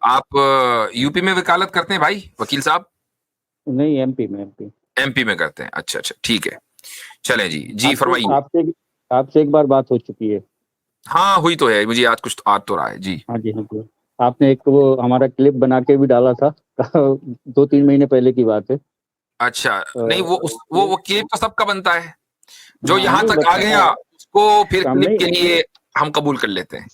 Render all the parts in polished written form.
आप यूपी में वकालत करते हैं भाई वकील साहब? नहीं, एमपी में, एमपी। एमपी में करते हैं, अच्छा अच्छा, ठीक है। चलें जी, जी आपसे फरमाइए। आपसे आपसे एक बार बात हो चुकी है। हाँ हुई तो है, मुझे आज कुछ याद तो रहा है जी। हाँ जी, हाँ जी। आपने एक वो हमारा क्लिप बना के भी डाला था 2-3 महीने पहले की बात है। अच्छा, नहीं वो वो वो क्लिप तो सबका बनता है, जो हाँ यहाँ नहीं, तक बट आ गया उसको फिर काम क्लिप नहीं, के लिए हम कबूल कर लेते हैं।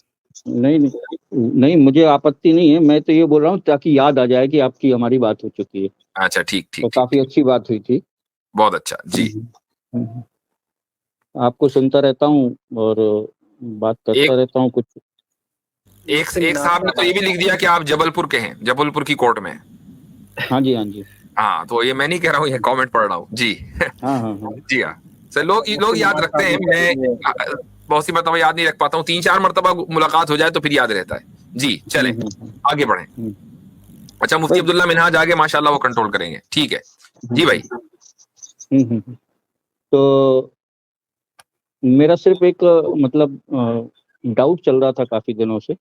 नहीं नहीं नहीं, मुझे आपत्ति नहीं है। मैं तो ये बोल रहा हूँ ताकि याद आ जाए कि आपकी हमारी बात हो चुकी है। अच्छा ठीक ठीक तो ठीक काफी ठीक, अच्छी बात हुई थी। बहुत अच्छा जी। हम्म, हम्म। आपको सुनता रहता हूँ और बात करता एक रहता हूँ कुछ। एक एक साहब ने तो ये भी लिख दिया कि आप जबलपुर के हैं, जबलपुर की कोर्ट में। हाँ जी, हाँ जी। हाँ तो ये मैं नहीं कह रहा हूँ, ये कमेंट पढ़ रहा हूँ जी। हाँ हाँ हाँ। जी हाँ, सर लोग याद रखते हैं, मैं बहुत सी मरतबा याद नहीं रख पाता हूँ, 3-4 मरतबा मुलाकात हो जाए तो फिर याद रहता है जी। चलें आगे बढ़ें। हम्म। अच्छा, मुफ्ती बस। अब्दुल्ला मिनहाज आगे माशाल्लाह वो कंट्रोल करेंगे, ठीक है हम्म, जी भाई। तो मेरा सिर्फ एक मतलब डाउट चल रहा था काफी दिनों से।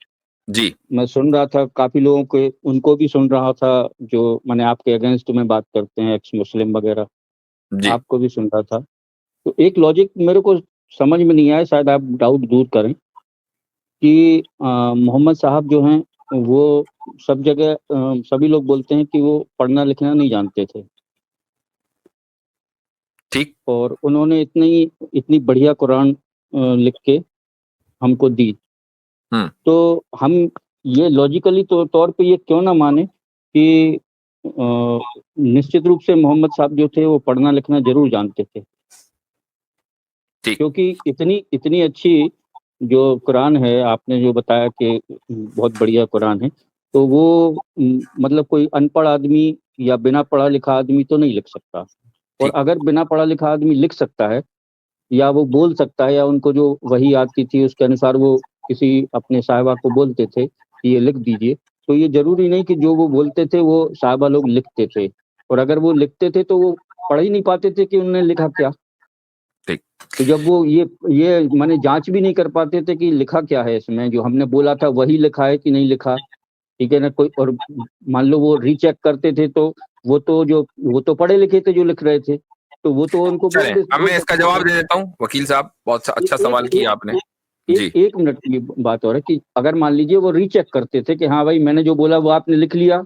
जी मैं सुन रहा था काफी लोगों के, उनको भी सुन रहा था जो मैंने आपके अगेंस्ट में बात करते हैं, एक्स मुस्लिम वगैरह। जी आपको भी सुन रहा था। तो एक लॉजिक मेरे को समझ में नहीं आया, शायद आप डाउट दूर करें कि मोहम्मद साहब जो हैं वो सब जगह सभी लोग बोलते हैं कि वो पढ़ना लिखना नहीं जानते थे। ठीक। और उन्होंने इतनी इतनी बढ़िया कुरान लिख के हमको दी। हम्म। तो हम ये लॉजिकली तौर पे ये क्यों ना माने कि निश्चित रूप से मोहम्मद साहब जो थे वो पढ़ना लिखना जरूर जानते थे। ठीक। क्योंकि इतनी इतनी अच्छी जो कुरान है, आपने जो बताया कि बहुत बढ़िया कुरान है, तो वो मतलब कोई अनपढ़ आदमी या बिना पढ़ा लिखा आदमी तो नहीं लिख सकता। और ठीक। अगर बिना पढ़ा लिखा आदमी लिख सकता है या वो बोल सकता है, या उनको जो वही आती थी उसके अनुसार वो किसी अपने साहिबा को बोलते थे कि ये लिख दीजिए, तो ये जरूरी नहीं कि जो वो बोलते थे वो साहिबा लोग लिखते थे। और अगर वो लिखते थे तो वो पढ़ ही नहीं पाते थे कि उन्होंने लिखा क्या। ठीक। तो जब वो ये माने जांच भी नहीं कर पाते थे कि लिखा क्या है इसमें, जो हमने बोला था वही लिखा है कि नहीं लिखा। ठीक है ना, कोई और मान लो वो रीचेक करते थे तो वो तो पढ़े लिखे थे जो लिख रहे थे, तो वो तो उनको चलें अब बोल मैं इसका सकते थे। जवाब दे देता हूँ, वकील साहब बहुत अच्छा एक सवाल किया एक आपने एक जी। एक एक मिनट की बात हो रहा है कि अगर मान लीजिए वो रीचेक करते थे कि हाँ भाई मैंने जो बोला वो आपने लिख लिया,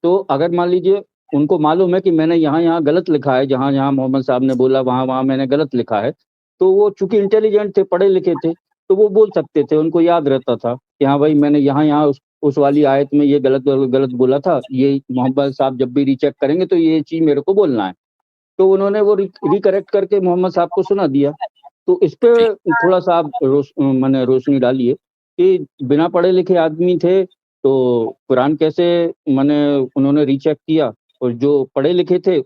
तो अगर मान लीजिए उनको मालूम है कि मैंने यहाँ यहाँ गलत लिखा है, जहाँ जहाँ मोहम्मद साहब ने बोला वहाँ वहाँ मैंने गलत लिखा है, तो वो चूंकि इंटेलिजेंट थे, पढ़े लिखे थे, तो वो बोल सकते थे, उनको याद रहता था कि हाँ भाई मैंने यहाँ यहाँ उस वाली आयत में ये गलत गलत बोला था, ये मोहम्मद साहब जब भी रीचेक करेंगे तो ये चीज मेरे को बोलना है। तो उन्होंने वो रिकरेक्ट करके मोहम्मद साहब को सुना दिया। तो इस पे ठीक। थोड़ा सा आप मैंने रोशनी डालिए कि बिना पढ़े लिखे आदमी थे तो कुरान कैसे मैंने उन्होंने रीचेक किया, और जो पढ़े लिखे थे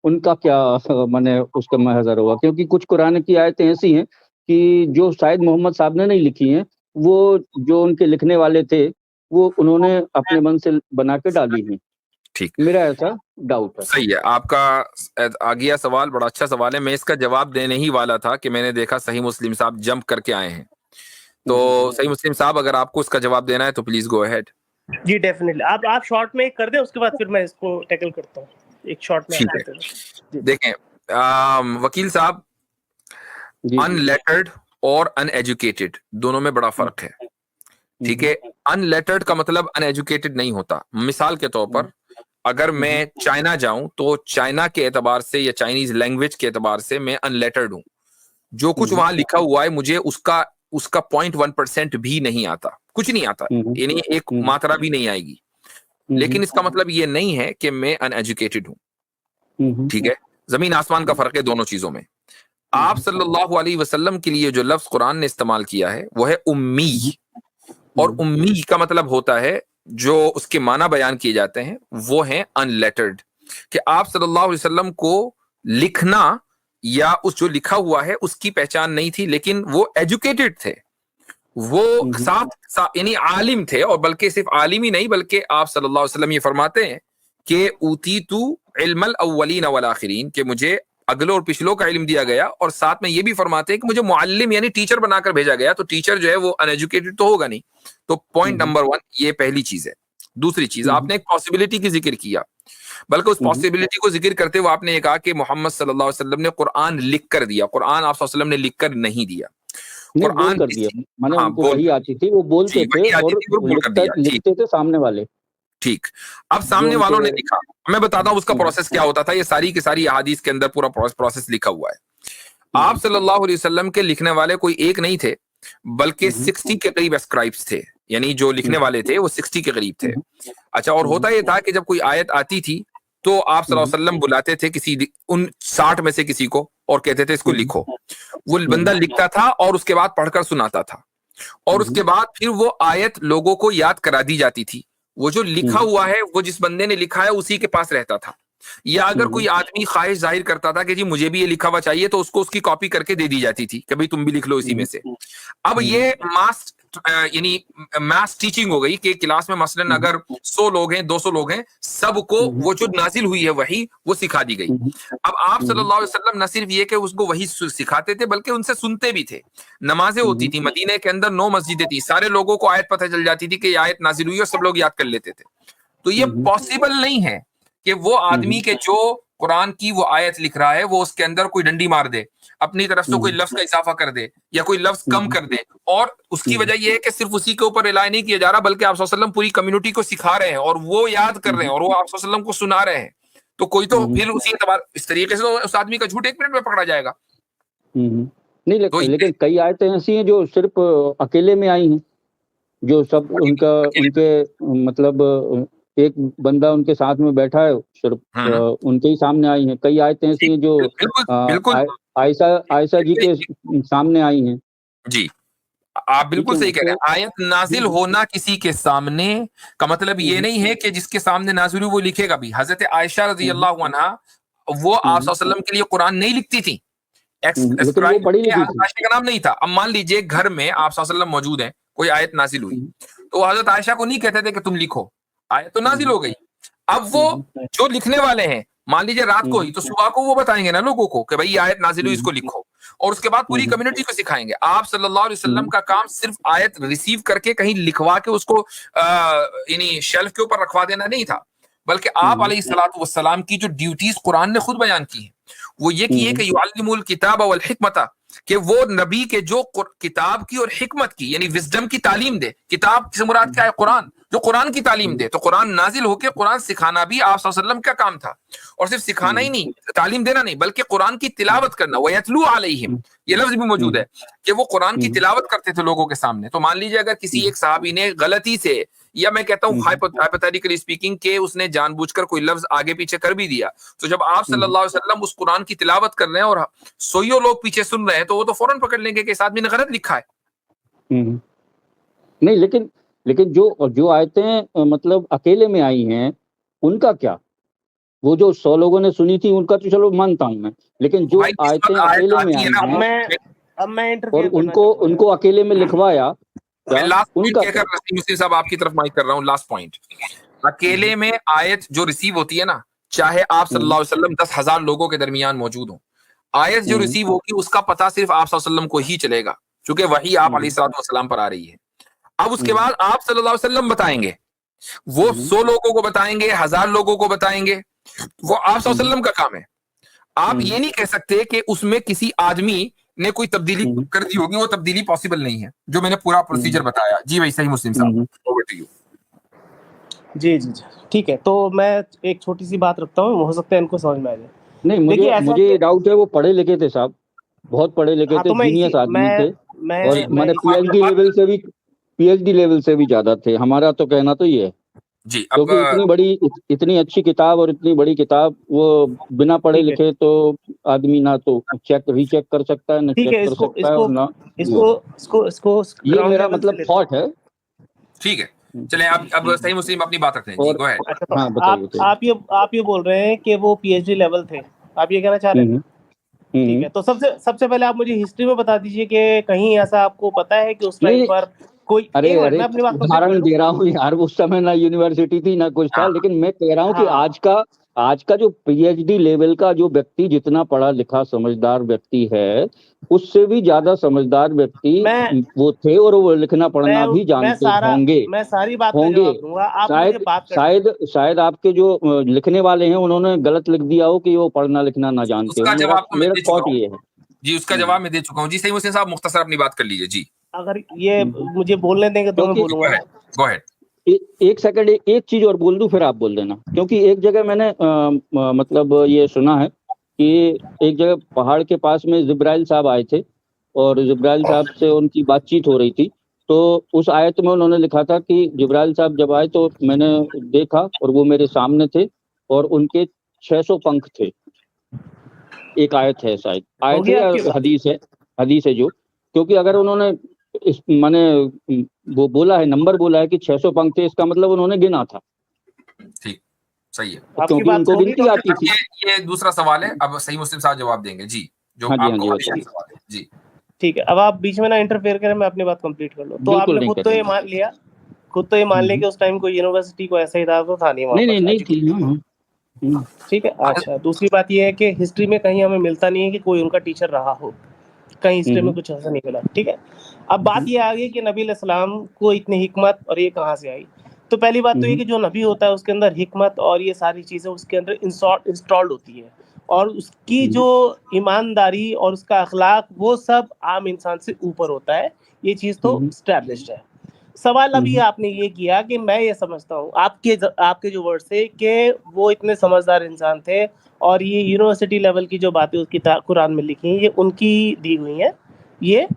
उनका क्या मैंने उसका महजर हुआ, क्योंकि कुछ कुरान की आयतें ऐसी हैं कि जो शायद मोहम्मद साहब ने नहीं लिखी हैं, वो जो उनके लिखने वाले थे वो उन्होंने अपने मन से बना के डाली हैं। ठीक। मेरा ऐसा डाउट है। सही है आपका। आ गया सवाल, बड़ा अच्छा सवाल है, मैं इसका जवाब देने ही वाला था कि मैंने देखा सही मुस्लिम साहब जंप करके आए हैं। तो सही मुस्लिम साहब अगर आपको इसका जवाब देना है तो प्लीज गो अहेड। जी डेफिनेटली, आप शॉर्ट में एक कर दें, उसके बाद फिर मैं इसको टैकल करता हूँ। एक शॉर्ट में ठीक आप है, करते हैं। देखें वकील साहब, जी जी। अनलेटर्ड और अनएजुकेटेड दोनों में बड़ा फर्क है। ठीक है, अनलेटर्ड का मतलब अनएजुकेटेड नहीं होता। मिसाल के तौर पर अगर मैं चाइना जाऊं तो चाइना के एतबार से या चाइनीज लैंग्वेज के एतबार से मैं अनलेटर्ड हूं। जो कुछ वहां लिखा हुआ है मुझे उसका उसका 0.1% भी नहीं आता, कुछ नहीं आता, यानी एक मात्रा भी नहीं आएगी। लेकिन इसका मतलब ये नहीं है कि मैं अनएजुकेटेड हूं। ठीक है, जमीन आसमान का फर्क है दोनों चीजों में। आप सल्लल्लाहु अलैहि वसल्लम के लिए जो लफ्ज कुरान ने इस्तेमाल किया है वो है उम्मी। और उम्मी का मतलब होता है, जो उसके माना बयान किए जाते हैं वो है अनलेटर्ड। कि आप सल्लल्लाहु अलैहि वसल्लम को लिखना या उस जो लिखा हुआ है उसकी पहचान नहीं थी, लेकिन वो एजुकेटेड थे, वो साथ यानी आलिम थे। और बल्कि सिर्फ आलिम ही नहीं, बल्कि आप सल्लल्लाहु अलैहि वसल्लम ये फरमाते हैं कि ऊतीतु इल्मल अव्वलीन वल आखिरीन, कि मुझे अगलों और पिछलों का इल्म दिया गया, और साथ में ये भी फरमाते हैं कि मुझे मुअल्लिम यानी टीचर बनाकर भेजा गया, तो टीचर जो है वो अनएजुकेटेड तो होगा नहीं। तो पॉइंट नंबर 1 ये पहली चीज है। दूसरी चीज, आपने एक पॉसिबिलिटी की जिक्र किया, बल्कि उस पॉसिबिलिटी को जिक्र करते हुए आपने ये कहा कि मोहम्मद सल्लल्लाहु अलैहि वसल्लम ने कुरान लिख कर दिया। कुरान आप सल्लल्लाहु अलैहि वसल्लम ने लिख कर नहीं दिया, कुरान कर दिया। माने हाँ, उनको वही आती थी, वो बोलते थे और लिखते थे सामने वाले। ठीक, अब सामने वालों ने लिखा। मैं बताता हूं उसका प्रोसेस क्या होता था। ये सारी की सारी अहादीस के अंदर पूरा प्रोसेस लिखा हुआ है। आप सल्लल्लाहु अलैहि वसल्लम के लिखने वाले कोई एक नहीं थे, बल्कि 60 के करीब स्क्राइब्स थे, यानी जो लिखने वाले थे वो 60 के करीब थे। अच्छा, और होता यह था कि जब कोई आयत आती थी तो आप सल्लल्लाहु अलैहि वसल्लम बुलाते थे किसी उन 60 में से किसी को और कहते थे इसको लिखो। वो बंदा लिखता था और उसके बाद पढ़कर सुनाता था, और उसके बाद फिर वो आयत लोगों को याद करा दी जाती थी। वो जो लिखा हुआ है वो जिस बंदे ने लिखा है उसी के पास रहता था, या अगर कोई आदमी ख्वाहिश जाहिर करता था कि जी मुझे भी ये लिखा हुआ चाहिए, तो उसको उसकी कॉपी करके दे दी जाती थी कि भाई तुम भी लिख लो इसी में से। अब ये यानी मास टीचिंग हो गई कि क्लास में मसलन अगर 100 लोग हैं, 200 लोग हैं, सबको वो जो नाजिल हुई है वही वो सिखा दी गई। अब आप सल्लल्लाहु अलैहि वसल्लम न सिर्फ ये कि उसको वही सिखाते थे, बल्कि उनसे सुनते भी थे। नमाजें होती थी, मदीने के अंदर 9 मस्जिदें थी, सारे लोगों को आयत पता चल जाती थी कि ये आयत नाजिल हुई और सब लोग याद कर लेते थे। तो ये पॉसिबल नहीं है कि वो आदमी के जो कुरान की वो आयत लिख रहा है वो उसके अंदर कोई डंडी मार दे, अपनी तरफ से कोई लफ्ज का इजाफा कर दे या कोई लफ्ज कम कर दे, और उसकी वजह यह है कि सिर्फ उसी के ऊपर रिलाय नहीं किया जा रहा, बल्कि आप सल्लल्लाहु अलैहि वसल्लम पूरी कम्युनिटी को सिखा रहे हैं और वो याद कर रहे हैं और वो आप सल्लल्लाहु अलैहि वसल्लम को सुना रहे हैं। तो कोई तो फिर उसी एतबार इस तरीके से तो उस आदमी का झूठ 1 मिनट में पकड़ा जाएगा। नहीं, लेकिन कई आयतें ऐसी हैं जो सिर्फ अकेले में आई हैं, जो सब उनके मतलब एक बंदा उनके साथ में बैठा है, सिर्फ उनके ही सामने आई हैं। कई आयतें ऐसी हैं जो आयशा जी के सामने आई हैं। जी, आप बिल्कुल सही कह रहे हैं। आयत नाजिल होना किसी के सामने का मतलब ये नहीं है कि जिसके सामने नाजिल हुई वो लिखेगा भी। हजरत आयशा रजी अल्लाह अन्हा वो आप सल्लल्लाहु अलैहि वसल्लम के लिए कुरान नहीं लिखती थी, आयशा का नाम नहीं था। अब मान लीजिए घर में आप सल्लल्लाहु अलैहि वसल्लम मौजूद हैं, कोई आयत नाजिल हुई, तो हजरत आयशा को नहीं कहते थे कि तुम लिखो, आयत तो नाजिल हो गई। अब वो जो लिखने वाले हैं, मान लीजिए रात को ही, तो सुबह को वो बताएंगे ना लोगों को कि भाई ये आयत नाजिल हुई, इसको लिखो, और उसके बाद पूरी कम्युनिटी को सिखाएंगे। आप सल्लल्लाहु अलैहि वसल्लम का काम सिर्फ आयत रिसीव करके कहीं लिखवा के उसको यानी शेल्फ के ऊपर रखवा देना नहीं था, बल्कि आप अलैहिस्सलातु वस्सलाम की जो ड्यूटीज कुरान ने खुद बयान की है वो ये की है कि युअल्लिमुल किताब वल हिकमता, कि वो नबी के जो किताब की और हिकमत की यानी विजडम की तालीम दे। किताब से मुराद क्या है? कुरान, जो कुरान की तालीम दे। तो कुरान नाजिल होके कुरान सिखाना भी आप सल्लल्लाहु अलैहि वसल्लम का काम था, और सिर्फ सिखाना ही नहीं, तालीम देना नहीं, बल्कि कुरान की तिलावत करना। वयतलू अलैहिम, ये लफ्ज भी मौजूद है कि वो कुरान की तिलावत करते थे लोगों के सामने। तो मान लीजिए अगर किसी एक सहाबी ने गलती से, या मैं कहता हूँ हाइपोथेटिकली स्पीकिंग, के उसने जानबूझकर कोई लफ्ज आगे पीछे कर भी दिया, तो जब आप सल्लल्लाहु अलैहि वसल्लम उस कुरान की तिलावत कर रहे हैं और सोइयों लोग पीछे सुन रहे हैं, तो वो तो फौरन पकड़ लेंगे कि इस आदमी ने गलत लिखा है। नहीं, लेकिन जो आयतें मतलब अकेले में आई हैं उनका क्या? वो जो 100 लोगों ने सुनी थी उनका तो चलो मानता हूं मैं, लेकिन जो आयतें अकेले में आई हैं अब मैं और उनको अकेले में लिखवाया, मुस्लिम साहब आपकी तरफ माइक कर रहा हूँ। लास्ट पॉइंट, अकेले में आयत जो रिसीव होती है ना, चाहे आप सल्लल्लाहु अलैहि वसल्लम 10,000 लोगों के दरमियान मौजूद हो, आयत जो रिसीव होगी उसका पता सिर्फ आप सल्लल्लाहु अलैहि वसल्लम को ही चलेगा, क्योंकि वही आप अलैहिस्सलातु वस्सलाम पर आ रही है। अब उसके बाद आप सल्लल्लाहु अलैहि वसल्लम बताएंगे, वो 100 लोगों को बताएंगे, 1000 लोगों को बताएंगे, वो आप सल्लल्लाहु अलैहि वसल्लम का काम है। आप ये नहीं कह सकते कि उसमें किसी आदमी ने कोई तब्दीली कर दी होगी, वो तब्दीली पॉसिबल नहीं है, जो मैंने पूरा प्रोसीजर बताया। जी भाई, सही मुस्लिम साहब, ओवर टू यू। जी, ठीक है। तो मैं एक छोटी सी बात रखता हूँ, हो सकता है इनको समझ में आ जाए। नहीं, मुझे डाउट है, वो पढ़े लिखे थे साहब, बहुत पढ़े लिखे थे, जीनियस आदमी थे, और हमारे पीएचडी लेवल से भी ज्यादा थे। हमारा तो कहना तो ये है जी, क्योंकि इतनी अच्छी किताब और इतनी बड़ी किताब, वो बिना पढ़े लिखे तो आदमी ना तो रीचेक कर सकता है, ना चेक कर सकता है, ना इसको ये मेरा मतलब थॉट है। ठीक है, चलें अब सही मुस्लिम अपनी बात रखते हैं। जी, गो अहेड। हाँ, बताइए। आप ये बोल रहे हैं कि वो पीएचडी लेवल थे, आप ये कहना चाह रहे हैं? ठीक है, तो सबसे पहले आप मुझे हिस्ट्री में बता दीजिए कि कहीं ऐसा आपको पता है कि उस टाइम पर कोई, अरे उदाहरण दे रहा हूँ यार, उस समय ना यूनिवर्सिटी थी ना कुछ था, लेकिन मैं कह रहा हूँ कि आज का आज का जो पीएचडी लेवल का जो व्यक्ति जितना पढ़ा लिखा समझदार व्यक्ति है, उससे भी ज्यादा समझदार व्यक्ति वो थे और वो लिखना पढ़ना भी जानते होंगे। मैं सारी बात का जवाब दूंगा, आप मुझे बात शायद आपके जो लिखने वाले हैं उन्होंने गलत लिख दिया हो कि वो पढ़ना लिखना ना जानते हो। मेरा थॉट ये है जी, उसका जवाब मैं दे चुका हूँ जी। सही मुस्लिम साहब मुख्तसर अपनी बात कर लीजिए जी। अगर ये मुझे बोलने देंगे तो मैं बोलूंगा। Go ahead. एक सेकंड, एक चीज और बोल दूं फिर आप बोल देना, क्योंकि एक जगह मैंने मतलब ये सुना है कि एक जगह पहाड़ के पास में जिब्राइल साहब आए थे और जिब्राइल साहब से उनकी बातचीत हो रही थी। तो उस आयत में उन्होंने लिखा था कि जिब्राइल साहब जब आए तो मैंने देखा और वो मेरे सामने थे और उनके 600 पंख थे। एक आयत है, शायद आयत है या हदीस है जो, क्योंकि अगर उन्होंने इस माने वो बोला है, नंबर बोला है कि 600 पंख थे, इसका मतलब उन्होंने गिना था। ठीक, सही है, क्योंकि उनको गिनती आती थी। ये दूसरा सवाल है, अब सही मुस्लिम साहब जवाब देंगे जी, जो आपको सवाल है जी। ठीक है, अब आप बीच में ना इंटरफेयर करें, मैं अपनी बात कंप्लीट कर लूं। तो आपने खुद तो ये मान लिया कि उस टाइम कोई यूनिवर्सिटी को ऐसा ही था तो था नहीं वहां पर। नहीं थी। ठीक है। अच्छा, दूसरी बात ये है कि हिस्ट्री में कहीं हमें मिलता नहीं है कि कोई उनका टीचर रहा हो, कहीं हिस्ट्री में कुछ ऐसा नहीं मिला। ठीक है, अब बात ये आ गई कि नबी अलैहिस्सलाम को इतनी हिकमत और ये कहाँ से आई। तो पहली बात तो ये कि जो नबी होता है उसके अंदर हिकमत और ये सारी चीजें उसके अंदर इंस्टॉल्ड होती है, और उसकी जो ईमानदारी और उसका अखलाक वो सब आम इंसान से ऊपर होता है। ये चीज तो स्टैब्लिश्ड है। सवाल अभी आपने ये किया कि मैं ये समझता हूँ आपके जो वर्ड से कि वो इतने समझदार इंसान थे और ये यूनिवर्सिटी लेवल की जो बातें उसकी कुरान में लिखी हैं ये उनकी दी हुई हैं, ये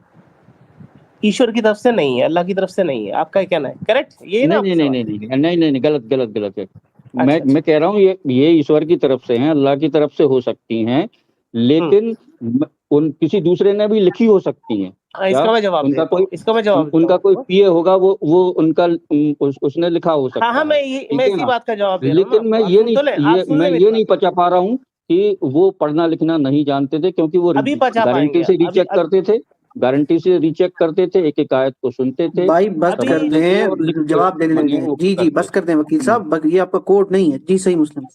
ईश्वर की तरफ से नहीं है, अल्लाह की तरफ से नहीं है। आपका क्या कहना है? करेक्ट? ये ना? नहीं, गलत है। मैं कह रहा हूँ ये ईश्वर की तरफ से हैं, अल्लाह की तरफ से हो सकती हैं, लेकिन उन किसी दूसरे ने भी लिखी हो सकती हैं। इसका मैं जवाब उनका कोई पीए होगा, वो उनका उसने लिखा हो सकता है। हाँ, मैं इसी बात का जवाब दे रहा हूं। लेकिन मैं ये नहीं पचा पा रहा हूँ कि वो पढ़ना लिखना नहीं जानते थे, क्योंकि वो गारंटी से रीचेक करते थे, एक आयत को सुनते थे। भाई बस कर दें, जवाब देने लगे। जी बस कर दें वकील साहब, ये आपका कोर्ट नहीं है जी। सही मुस्लिम,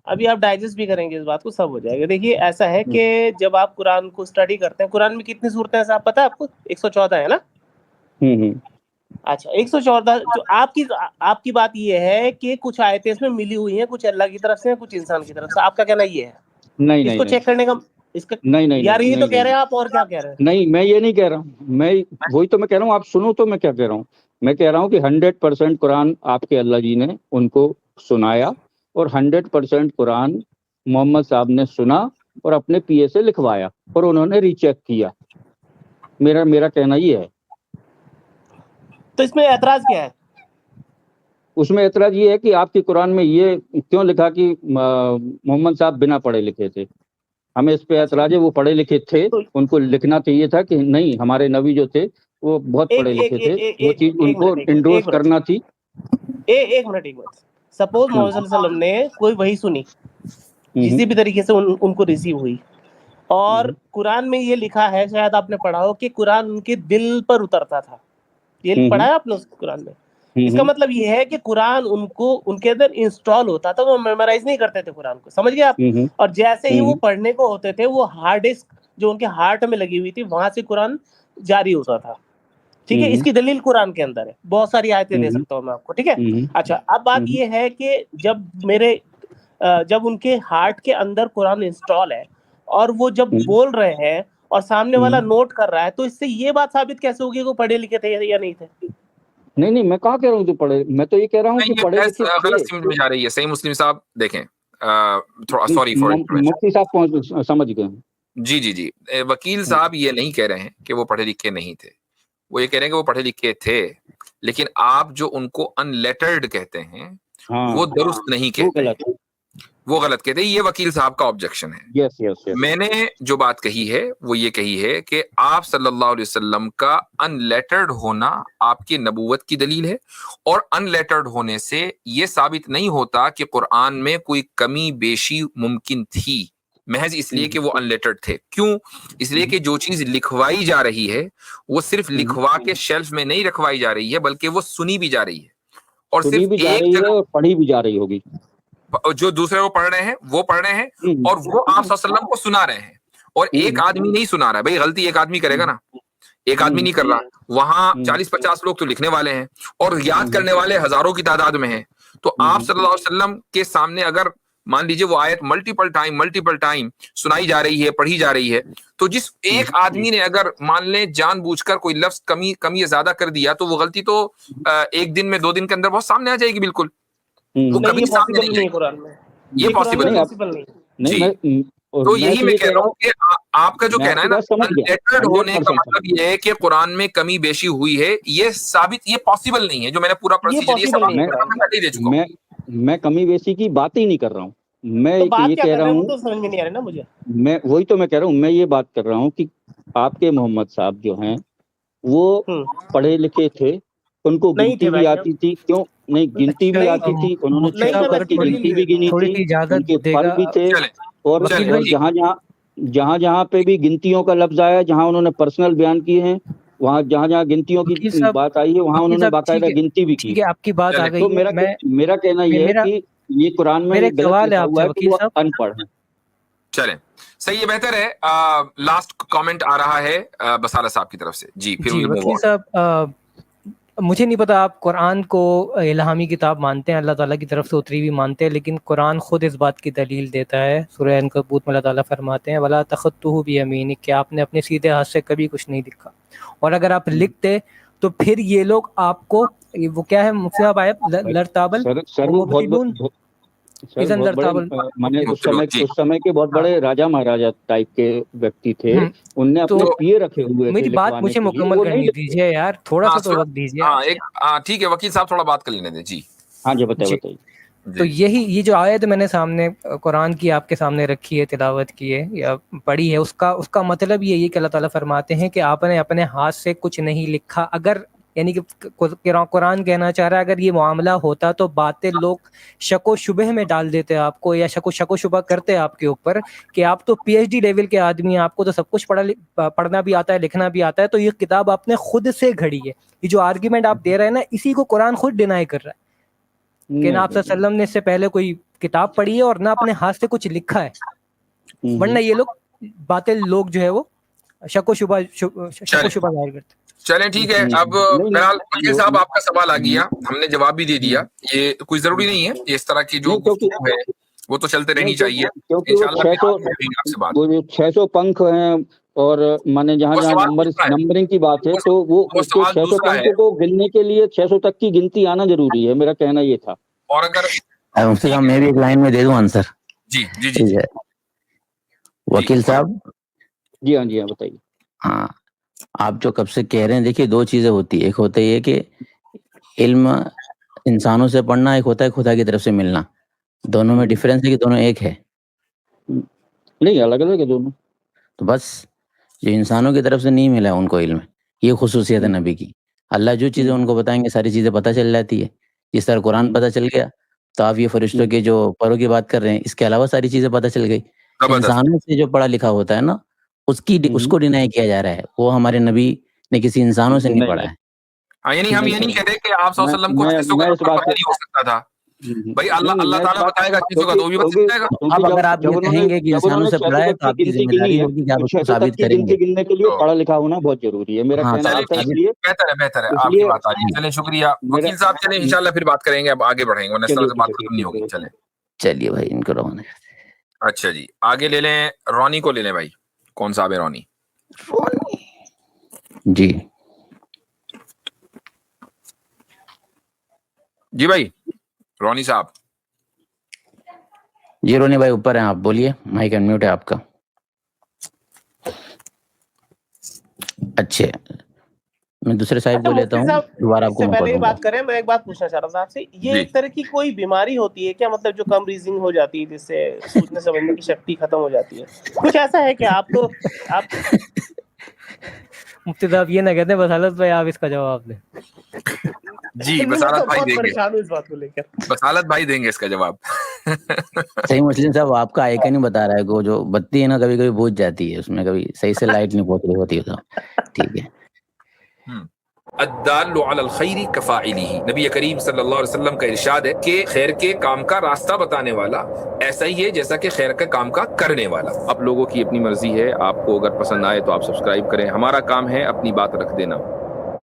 अभी आप डाइजेस्ट भी करेंगे इस बात को, सब हो जाएगा। देखिए, ऐसा है कि जब आप कुरान को स्टडी करते हैं, कुरान में कितनी सूरतें हैं साहब पता है आपको? 114 है ना? अच्छा, 114। जो आपकी बात ये है कि कुछ आयतें इसमें मिली हुई हैं, कुछ अल्लाह की तरफ से, कुछ इंसान की तरफ से। आपका कहना ये है? इसको चेक करने का नहीं यार, ये तो कह रहे हैं आप, और क्या कह रहे हैं? नहीं, मैं ये नहीं कह रहा हूँ, मैं वही तो मैं कह रहा हूँ, आप सुनो तो मैं क्या कह रहा हूँ। मैं कह रहा हूँ कि 100% कुरान आपके अल्लाह जी ने उनको सुनाया और 100% कुरान मोहम्मद साहब ने सुना और अपने पीए से लिखवाया और उन्होंने रीचेक किया। मेरा कहना ये है। तो इसमें एतराज क्या है? उसमें एतराज ये है कि आपकी कुरान में ये क्यों लिखा कि मोहम्मद साहब बिना पढ़े लिखे थे। हमें इस पे एतराज है, वो पढ़े लिखे थे, उनको लिखना चाहिए था कि नहीं, हमारे नबी जो थे वो बहुत पढ़े लिखे थे, वो चीज उनको इंडोर्स करना थी। एक मिनट। सपोज मोहम्मद सल्लल्लाहु अलैहि वसल्लम ने कोई वही सुनी, किसी भी तरीके से उनको रिसीव हुई, और कुरान में ये लिखा है, शायद आपने पढ़ा हो, कि कुरान उनके दिल पर उतरता था। ये पढ़ा है आपने कुरान में? इसका मतलब ये है कि कुरान उनके अंदर इंस्टॉल होता था, वो मेमोराइज नहीं करते थे कुरान को, समझ गए आप? और जैसे ही वो पढ़ने को होते थे, वो हार्ड डिस्क जो उनके हार्ट में लगी हुई थी, वहां से कुरान जारी होता था। ठीक है, इसकी दलील कुरान के अंदर है, बहुत सारी आयतें दे सकता हूँ मैं आपको। ठीक है, अच्छा, अब बात ये है कि जब उनके हार्ट के अंदर कुरान इंस्टॉल है और वो जब बोल रहे हैं और सामने वाला नोट कर रहा है, तो इससे ये बात साबित कैसे होगी कि वो पढ़े लिखे थे या नहीं थे? नहीं, मैं कहाँ कह रहा हूँ जो पढ़े, मैं तो ये कह रहा हूँ कि पढ़े लिखे गलत समझ में जा रही है। सही मुस्लिम साहब देखें, थोड़ा सॉरी फॉर मुफ्ती साहब समझ गए। जी, वकील साहब ये नहीं कह रहे हैं कि वो पढ़े लिखे नहीं थे, वो ये कह रहे हैं कि वो पढ़े लिखे थे, लेकिन आप जो उनको अनलेटर्ड कहते हैं वो दुरुस्त नहीं कहते, वो गलत कहते हैं। ये वकील साहब का ऑब्जेक्शन है। yes. मैंने जो बात कही है वो ये कही है कि आप सल्लल्लाहु अलैहि वसल्लम का अनलेटर्ड होना आपकी नबूवत की दलील है, और अनलेटर्ड होने से ये साबित नहीं होता कि कुरान में कोई कमी बेशी मुमकिन थी, महज इसलिए कि वो अनलेटर्ड थे। क्यों? इसलिए कि जो चीज लिखवाई जा रही है वो सिर्फ लिखवा के शेल्फ में नहीं रखवाई जा रही है, बल्कि वो सुनी भी जा रही है, और सिर्फ एक जगह पढ़ी भी जा रही होगी। जो दूसरे को पढ़ रहे हैं वो पढ़ रहे हैं और वो आप सल्लल्लाहु अलैहि वसल्लम को सुना रहे हैं, और एक आदमी नहीं सुना रहा है। भाई गलती एक आदमी करेगा ना, एक आदमी नहीं कर रहा, वहां 40-50 लोग तो लिखने वाले हैं और याद करने वाले हजारों की तादाद में हैं। तो आप सल्लल्लाहु अलैहि वसल्लम के सामने अगर मान लीजिए वो आयत मल्टीपल टाइम सुनाई जा रही है, पढ़ी जा रही है, तो जिस एक आदमी ने अगर मान ले जानबूझकर कोई लफ्ज कमी या ज्यादा कर दिया, तो वो गलती तो एक दिन में 2 दिन के अंदर बहुत सामने आ जाएगी। बिल्कुल वो कभी सामने नहीं आएगी कुरान में, ये पॉसिबल नहीं। तो यही मैं कह रहा हूँ कि आपका जो कहना है ना अनलेटर्ड होने का मतलब ये है कि कुरान में कमी बेशी हुई है, ये साबित, ये पॉसिबल नहीं है। जो मैंने पूरा प्रोसीजर ये सब पहले दे चुका हूं। मैं कमी बेशी की बात ही नहीं कर रहा हूँ। मैं ये कह रहा हूँ, तो समझ में नहीं आ रहा ना मुझे। मैं वही तो मैं कह रहा हूँ, मैं ये बात कर रहा हूँ कि आपके मोहम्मद साहब जो हैं वो पढ़े लिखे थे, उनको गिनती भी आती थी, क्यों नहीं, गिनती भी आती थी, उन्होंने 6 तक की गिनती भी गिनी थी, उनके फल भी थे। और जहाँ पे भी गिनतियों का लफ्ज आया, जहाँ उन्होंने पर्सनल बयान किए हैं, वहाँ जहाँ गिनतियों की बात आई है, वहाँ उन्होंने बाकायदा गिनती भी की। आपकी बात आ गई। तो मेरा कहना ये है कि ये कुरान में गलत लिखा हुआ है कि वो अनपढ़ है। चलें, सही है, बेहतर है। लास्ट कमेंट आ रहा है बसाला साहब की तरफ से। जी फिर वकील साहब, मुझे नहीं पता आप कुरान को इल्हामी किताब मानते हैं, अल्लाह ताला की तरफ से उतरी हुई मानते हैं, लेकिन कुरान खुद इस बात की दलील देता है। सूरह अनकबूत में अल्लाह ताला फरमाते हैं वला तखत्तुहु बियमीनिक, कि आपने अपने सीधे हाथ से कभी कुछ नहीं लिखा, और अगर आप लिखते तो फिर ये लोग आपको, वो क्या है मुफ्ती साहब आयत, लरताबल माने उस समय के बहुत बड़े राजा महाराजा टाइप के व्यक्ति थे, उनने अपने पिए रखे हुए थे। मेरी बात मुझे मुकम्मल करनी दीजिए यार, थोड़ा सा तो वक्त दीजिए। ठीक है वकील साहब, थोड़ा बात कर लेने दें। जी हाँ जी, बताइए। तो ये जो आयत मैंने सामने कुरान की आपके सामने रखी है, तिलावत की है या पढ़ी है, उसका मतलब ये है कि अल्लाह ताला फरमाते हैं कि आपने अपने हाथ से कुछ नहीं लिखा। अगर यानी कि कुरान कहना चाह रहा है अगर ये मामला होता तो बातें लोग शको शुबह में डाल देते आपको, या शको शुबह करते आपके ऊपर कि आप तो PhD लेवल के आदमी हैं, आपको तो सब कुछ पढ़ना भी आता है, लिखना भी आता है, तो ये किताब आपने खुद से घड़ी है। ये जो आर्ग्यूमेंट आप दे रहे हैं ना, इसी को कुरान खुद डिनाई कर रहा है कि ना आप सल्लम ने इससे पहले कोई किताब पढ़ी है और ना अपने हाथ से कुछ लिखा है, वरना ये लोग बातें लोग जो है वो शको शुबह जाहिर करते। चलें ठीक है। अब बहरहाल वकील साहब आपका सवाल आ गया, हमने जवाब भी दे दिया। ये कोई जरूरी नहीं है इस तरह की जो है वो तो चलते रहनी चाहिए। इंशाल्लाह वो जो 600 पंख हैं और माने जहाँ नंबरिंग की बात है, तो वो 600 पंख को गिनने के लिए 600 तक की गिनती आना जरूरी है। मेरा कहना ये था। और अगर मैं भी एक लाइन में दे दूं आंसर। जी वकील साहब। जी हाँ बताइए। हाँ, आप जो कब से कह रहे हैं, देखिए 2 चीजें होती है। एक होता है कि इल्म इंसानों से पढ़ना, एक होता है खुदा की तरफ से मिलना। दोनों में डिफरेंस है कि दोनों एक है? नहीं, अलग अलग है दोनों। तो बस जो इंसानों की तरफ से नहीं मिला उनको इल्म, ये खुसूसियत है नबी की। अल्लाह जो चीजें उनको बताएंगे सारी चीजें पता चल जाती है। जिस तरह कुरान पता चल गया, तो आप ये फरिश्तों के जो परों की बात कर रहे हैं, इसके अलावा सारी चीजें पता चल गई। इंसानों से जो पढ़ा लिखा होता है ना, उसको डिनाई किया जा रहा है। वो हमारे नबी ने किसी इंसानों से नहीं पढ़ा है। यानी हम ये नहीं कहते कि आप सल्लल्लाहु अलैहि वसल्लम को चीजों का पता नहीं हो सकता था। भाई अल्लाह ताला बताएगा चीजों का, तो भी बता जाएगा। अब अगर आप ये कहेंगे कि इंसानों से पढ़ा है, तो आपकी जिम्मेदारी होगी कि आप उसको साबित करेंगे। गिनने के लिए पढ़ा लिखा होना बहुत जरूरी है। मेरा कहना है बेहतर है आपकी बात आ रही है। चलें, शुक्रिया वकील साहब। चलें इंशाल्लाह फिर बात करेंगे, अब आगे बढ़ेंगे, वरना इस तरह से बात खत्म नहीं होगी। चलिए भाई, इनको रवाना। अच्छा जी, आगे ले लें, रोनी को ले लें भाई। कौन साहब है रोनी? जी भाई, रोनी साहब। जी रोनी भाई ऊपर हैं आप, बोलिए, माइक अनम्यूट है आपका। अच्छे, मैं दूसरे साहिब को लेता हूँ, दोबारा आपको पहले ही बात करें। मैं एक बात पूछना चाह रहा था आपसे, ये एक तरह की कोई बीमारी होती है क्या, मतलब जो कम रीजनिंग हो जाती है, जिससे सोचने समझने की शक्ति खत्म हो जाती है? कुछ ऐसा है क्या? आपको मुफ्ती साहब ये ना कहते हैं बसालत भाई, आप इसका जवाब दें। जी बसालत भाई देंगे, परेशान हूं इस बात को लेकर। बसालत भाई देंगे इसका जवाब। सही मुस्लिम साहब, आपका आइकन ही बता रहा है, वो जो बत्ती है ना कभी कभी बुझ जाती है, उसमें कभी सही से लाइट नहीं पहुंच रही होती है, तो ठीक है। अद्दाल्लु अलल खैरि कफ़ाइलिही। नबी करीम सल्लल्लाहु अलैहि वसल्लम का इरशाद है कि खैर के काम का रास्ता बताने वाला ऐसा ही है जैसा कि खैर के काम का करने वाला। आप लोगों की अपनी मर्जी है, आपको अगर पसंद आए तो आप सब्सक्राइब करें। हमारा काम है अपनी बात रख देना।